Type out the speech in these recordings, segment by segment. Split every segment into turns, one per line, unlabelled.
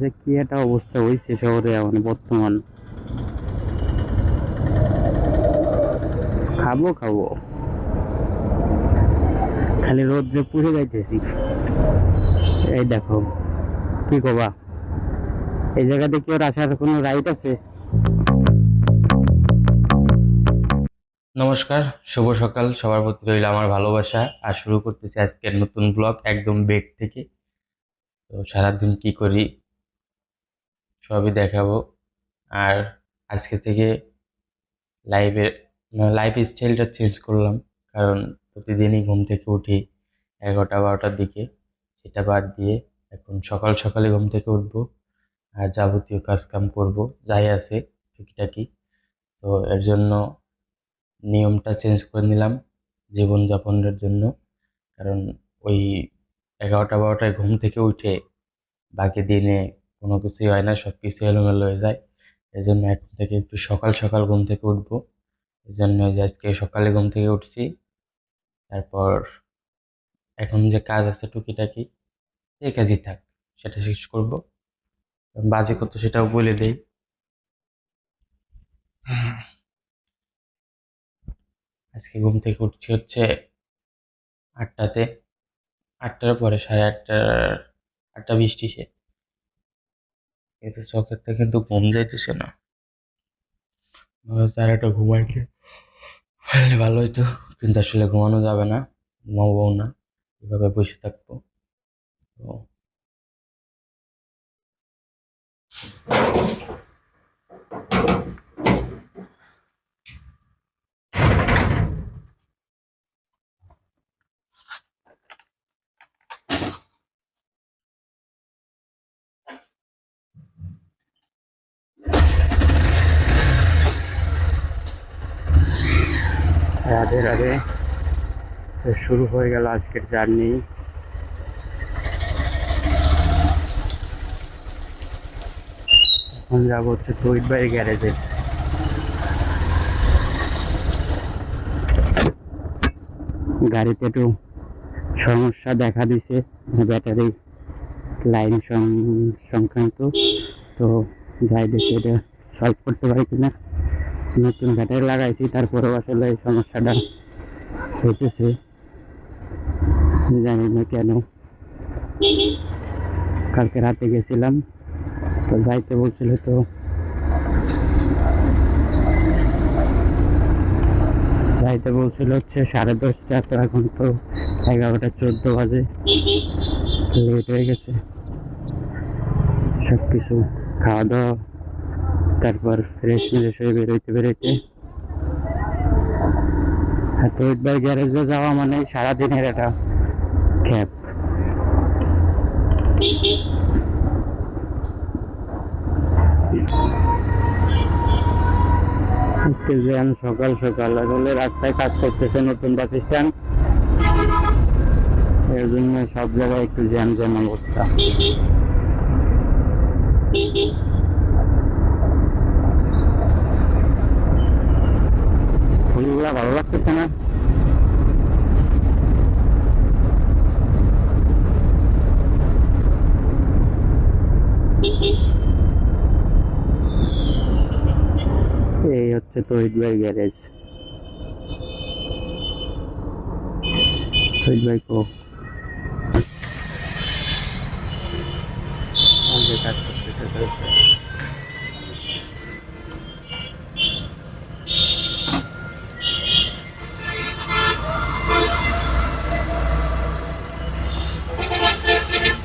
যে কি একটা অবস্থা হয়েছে শহরে এখন বর্তমান। খাবো খাবো, খালি রোদ্রে পুড়ে যাইতেছি। এই দেখো, কি কবা, এই জায়গাতে কি ওর আসার কোনো রাইট আছে? নমস্কার, শুভ সকাল সবার প্রতি রইল আমার ভালোবাসা। আর শুরু করতেছি আজকের নতুন ব্লগ একদম বেড থেকে। তো সারাদিন কি করি সবই দেখাবো। আর আজকে থেকে লাইভের লাইফ স্টাইলটা চেঞ্জ করলাম, কারণ প্রতিদিনই ঘুম থেকে উঠি 11টা 12টার দিকে। সেটা বাদ দিয়ে এখন সকাল সকালে ঘুম থেকে উঠবো আর যাবতীয় কাজকাম করব, যাই আছে টুকিটাকি। তো এর জন্য নিয়মটা চেঞ্জ করে নিলাম জীবনযাপনের জন্য। কারণ ওই 11টা 12টায় ঘুম থেকে উঠে বাকি দিনে কোনো কিছুই হয় না, সব কিছু এলোমেলো হয়ে যায়। এই জন্য এখন থেকে একটু সকাল সকাল ঘুম থেকে উঠবো। এই জন্য যে আজকে সকালে ঘুম থেকে উঠছি। তারপর এখন যে কাজ আছে টুকিটাকি, যে কাজই থাক সেটা শেষ করব। বাজে কত সেটাও বলে দেই। আজকে ঘুম থেকে উঠছি হচ্ছে 8টাতে, 8টার পরে 8:30, 8টা 20 এতে চোখের থেকে কিন্তু ঘুম যাইতেছে না। আর একটা ঘুমাইতে পারলে ভালো হইতো, কিন্তু আসলে ঘুমানো যাবে না, ঘুমাবো না, এভাবে বসে থাকবো। তো রাধে রাধে। তো শুরু হয়ে গেল আজকের জার্নি। এখন যাবো হচ্ছে তৈরি বাড়ি গ্যারেজে। গাড়িতে একটু সমস্যা দেখা দিছে, ব্যাটারি লাইন সংক্রান্ত। তো যাই দেখি এটা সলভ করতে পারি কিনা। নতুন ব্যাটারি লাগাইছি, তারপরেও আসলে এই সমস্যাটা হইতেছে, জানি না কেন। কালকে রাতে গেছিলাম, তো যাইতে বলছিল, তো যাইতে বলছিল হচ্ছে 10:30, তো এখন তো 11টা 14 বাজে। লেট হয়ে গেছে সব কিছু, খাওয়া দাওয়া, তারপর ফ্রেশ হয়ে বেরোইতে। আর তৈরি গ্যারেজে যাওয়া মানে সারাদিনের একটা ক্যাব। আজকে জ্যাম সকাল সকাল, আসলে রাস্তায় কাজ করতেছে নতুন বাস স্ট্যান্ড, এর জন্য সব জায়গায় একটু জ্যাম জ্যাম অবস্থা। ফুলগুলা ভালো লাগতেছে না। এই হচ্ছে তহিদ ভাই গ্যারেজ। তহিদ ভাই কো কাজ করতেছে।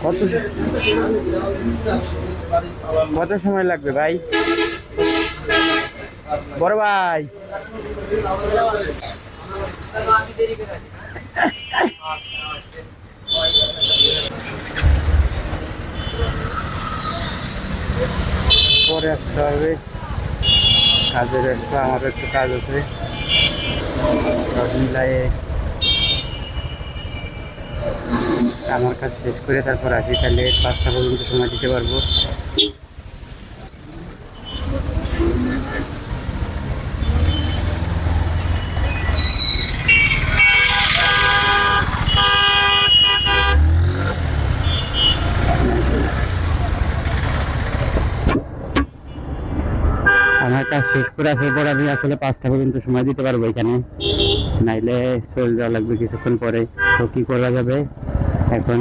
কত কত সময় লাগবে ভাই? বড় ভাই, পরে আসতে হবে, কাজের একটা, আমার একটু কাজ আছে, সব মিলাই আমার কাজ শেষ করে তারপর আসি, তাহলে 5টা পর্যন্ত সময় দিতে পারবো।
আমার কাজ শেষ করে আসার পর আমি আসলে 5টা পর্যন্ত সময় দিতে পারবো এখানে, নাইলে চলে যাওয়া লাগবে কিছুক্ষণ পরে। তো কি করা যাবে, এখন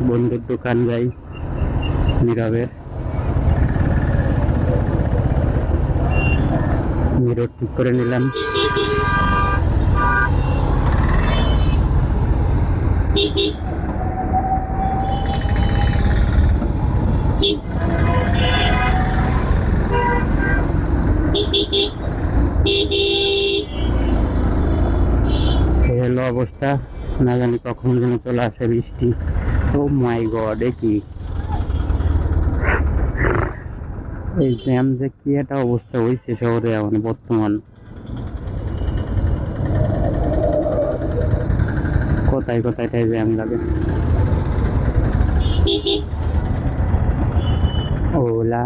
বন্ধুর দোকান যাই নীরবের, মিরর ঠিক করে নিলাম। এই হলো অবস্থা, না জানি কখন যেন চলে আসে বৃষ্টি। ও মাই গড, এ কি এই জ্যাম, যে কি একটা অবস্থা হয়েছে শহরে এখন বর্তমান। কোথায় কোথায় তাই জ্যাম লাগে। ওলা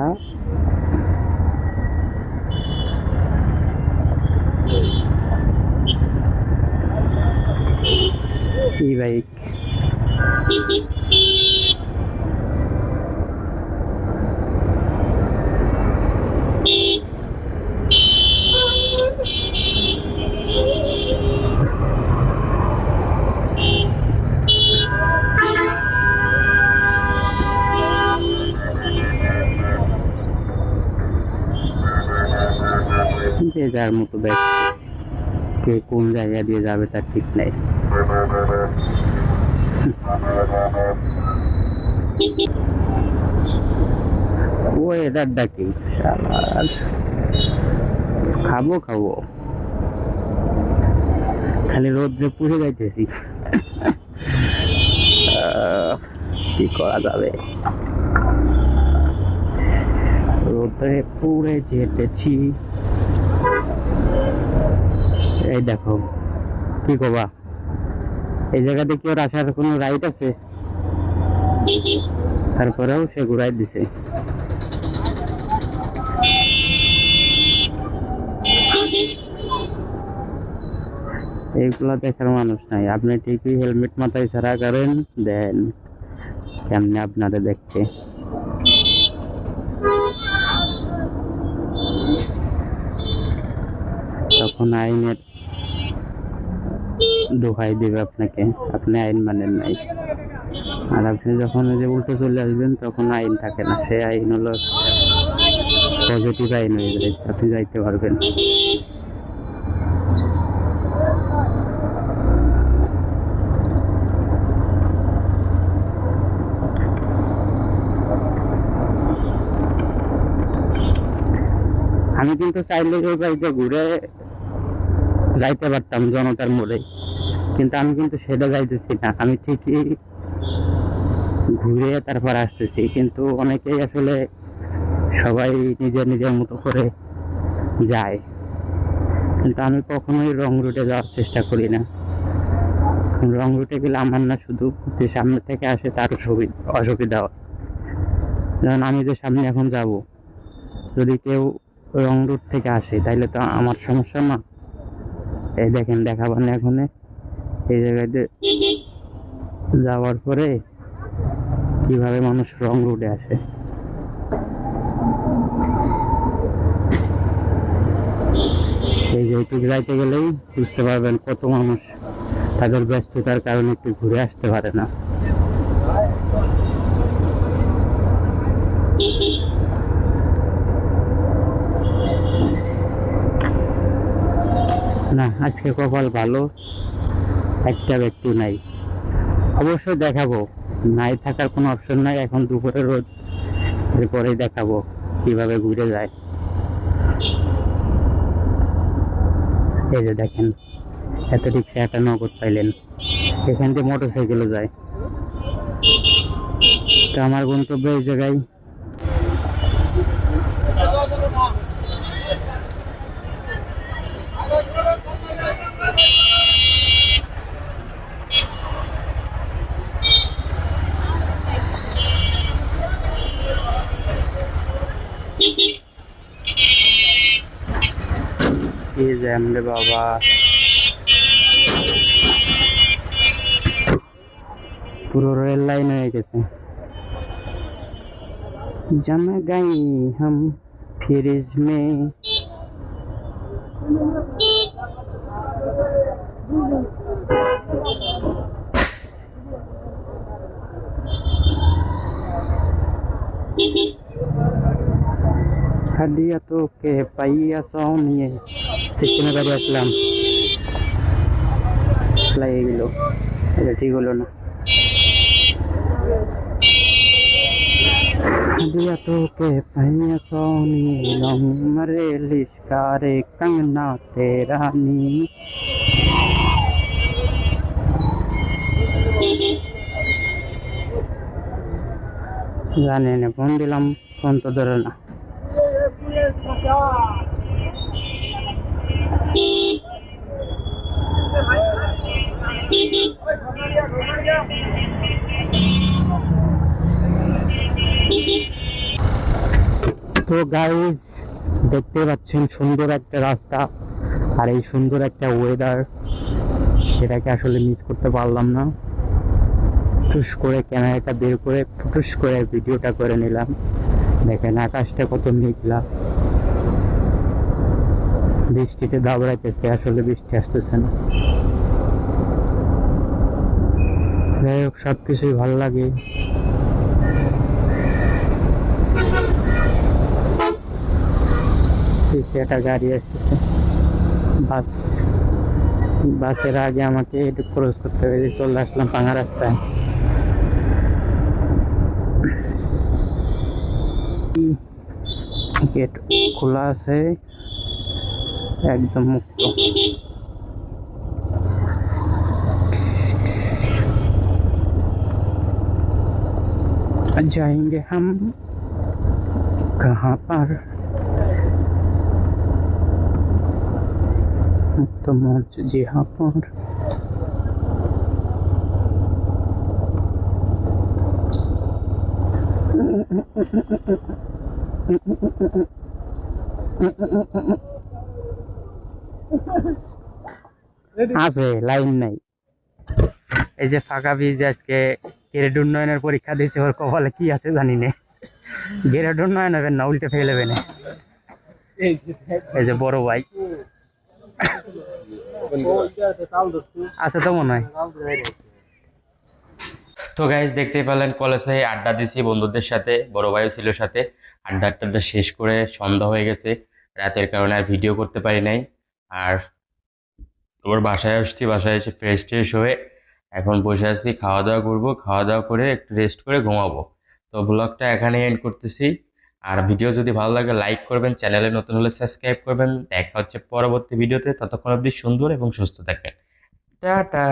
ই বাইক, যে যার মতো ব্যস্ত, কে কোন জায়গা দিয়ে যাবে তার ঠিক নেই। ও এদার ডাকি শালার, খাবো খাবো, খালি রোদ্রে পুড়ে যাইতেছি। কি করা যাবে, রোদ্রে পুড়ে যেতেছি। এই দেখো, কি কবা, এই জায়গাতে কি ওর আসার কোনো রাইট আছে? তারপরেও সে ঘুরাই দিছে। এইগুলা দেখার মানুষ নাই। আপনি ঠিকই হেলমেট মাথায় ছাড়া করেন, দেন কেমনে আপনারে দেখতে। তখন আইনের দোহাই দিবে আপনাকে, আপনি আইন মানেন নাই। আর আপনি যখন ওই যে উল্টো চলে আসবেন তখন আইন থাকে না, সে আইন হলো পজিটিভ আইন হয়ে যায়, আপনি যাইতে পারবেন। আমি কিন্তু চাইলে ওই বাড়িতে ঘুরে যাইতে পারতাম জনতার মোড়ে, কিন্তু আমি কিন্তু সেটা যাইতেছি না, আমি ঠিকই ঘুরে তারপর আসতেছি। কিন্তু অনেকেই আসলে সবাই নিজের নিজের মতো করে যায়, কিন্তু আমি কখনোই রং রুটে যাওয়ার চেষ্টা করি না। রং রুটে গেলে আমার না, শুধু যে সামনে থেকে আসে তার অসুবিধা হয়। যেমন আমি যে সামনে এখন যাব, যদি কেউ রং রুট থেকে আসে তাইলে তো আমার সমস্যা না। এই দেখেন, দেখাবান এখন এই জায়গাতে যাওয়ার পরে কিভাবে মানুষ রং রুটে আসে। এই যে একটু যাইতে গেলেই বুঝতে পারবেন কত মানুষ তাদের ব্যস্ততার কারণে একটু ঘুরে আসতে পারে না। না, আজকে কপাল ভালো, একটা ব্যক্তি নাই। অবশ্যই দেখাবো, নাই থাকার কোনো অপশন নাই। এখন দুপুরে রোদ, এরপরেই দেখাবো কিভাবে ঘুরে যায়। এই যে দেখেন, এত রিক্সা একটা নগদ পাইলেন, এখান থেকে মোটরসাইকেলও যায়। তো আমার গন্তব্য এই জায়গায়। কি জ্যাম রে বাবা, পুরো রেল লাইন হয়ে গেছে। जम गई हम फिर इसमें হাদিয়া তোকে পাইয়া সনিয়ে সিস্টেমে বাড়ি আসলাম, লাগিয়ে গেল, এটা ঠিক হলো না। হাদিয়া তোকে পাইয়া সনিয়ে লমরে লিশকারে कंगना तेरा नी। জানি না, ফোন দিলাম, ফোন তো ধরে না। তো গাইজ, দেখতে পাচ্ছেন সুন্দর একটা রাস্তা আর এই সুন্দর একটা ওয়েদার, সেটাকে আসলে মিস করতে পারলাম না। টুস করে ক্যামেরাটা বের করে টুস করে ভিডিওটা করে নিলাম। দেখেন আকাশটা কত মেঘলা, বৃষ্টিতে দাবড়াইতেছে, আসলে বৃষ্টি আসতেছে না। যাই হোক, সবকিছুই ভালো লাগে। একটা গাড়ি আসতেছে, বাস। বাসের আগে আমাকে একটু ক্রস করতে হবে, চলে আসলাম ভাঙা রাস্তায়। গেট খোলা আছে, একদম মুক্ত। जाएंगे हम कहाँ पर, मुक्त मंच जहाँ पर। আছে লাইন নাই। এই যে ফাঁকা বীজ, আজকে গ্রেড উন্নয়নের পরীক্ষা দিয়েছে, ওর কপালে কি আছে জানি না। গ্রেড উন্নয়ন হবে না, উল্টে ফেলেবে না। এই যে বড় ভাই আছে তো মনে হয়।
তো গাইজ, দেখতেই পেলেন কলেজে আড্ডা দিছি বন্ধুদের সাথে, বড় ভাইও ছিল সাথে। আড্ডা শেষ করে সন্ধ্যা হয়ে গেছে, রাতের কারণে আর ভিডিও করতে পারি নাই। আর ওর বাসায় আসছি, বাসায় এসে ফ্রেশ ট্রেশ হয়ে এখন বসে আছি, খাওয়া দাওয়া করবো, খাওয়া দাওয়া করে একটু রেস্ট করে ঘুমাবো। তো ব্লগটা এখানে এন্ড করতেছি। আর ভিডিও যদি ভালো লাগে লাইক করবেন, চ্যানেলে নতুন হলে সাবস্ক্রাইব করবেন। দেখা হচ্ছে পরবর্তী ভিডিওতে, ততক্ষণ অবধি সুন্দর এবং সুস্থ থাকবেন। টাটা।